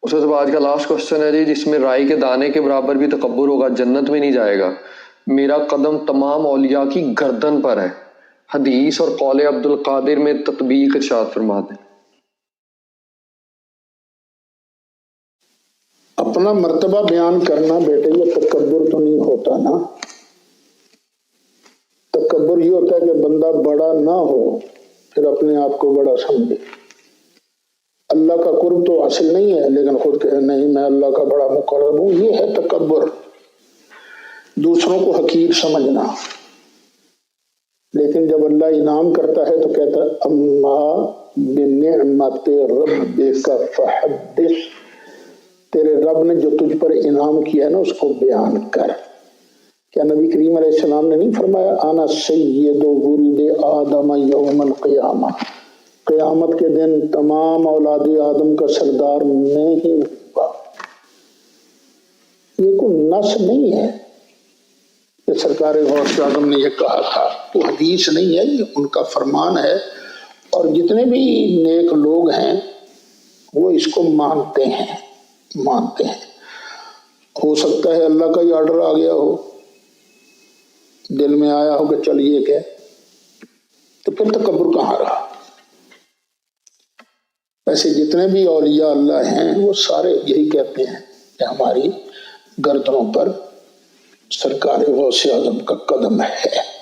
اس کے بعد کا لاسٹ کوشچن ہے جی، جس میں رائی کے دانے کے برابر بھی تکبر ہوگا جنت میں نہیں جائے گا۔ میرا قدم تمام اولیاء کی گردن پر ہے۔ حدیث اور قول عبد القادر میں تطبیق ارشاد فرما دیں۔ اپنا مرتبہ بیان کرنا بیٹے یہ تکبر تو نہیں ہوتا نا۔ تکبر یہ ہوتا ہے کہ بندہ بڑا نہ ہو پھر اپنے آپ کو بڑا سمجھے۔ اللہ کا قرب تو حاصل نہیں ہے لیکن خود کہے نہیں میں اللہ کا بڑا مقرب ہوں، یہ ہے تکبر، دوسروں کو حقیر سمجھنا۔ لیکن جب اللہ انعام کرتا ہے تو کہتا ہے اما بنعمت ربک فحدث، تیرے رب نے جو تجھ پر انعام کیا ہے نا اس کو بیان کر۔ کیا نبی کریم علیہ السلام نے نہیں فرمایا انا سید ولد آدم یوم القیامہ، قیامت کے دن تمام اولاد آدم کا سردار میں ہی ہوں گا۔ یہ کوئی نص نہیں ہے کہ سرکار غوث اعظم نے یہ کہا تھا، وہ حدیث نہیں ہے، یہ ان کا فرمان ہے، اور جتنے بھی نیک لوگ ہیں وہ اس کو مانتے ہیں۔ ہو سکتا ہے اللہ کا ہی آرڈر آ گیا ہو، دل میں آیا ہو کہ چلیے کہ، تو پھر تکبر کہاں رہا۔ ایسے جتنے بھی اولیاء اللہ ہیں وہ سارے یہی کہتے ہیں کہ ہماری گردنوں پر سرکار غوث اعظم کا قدم ہے۔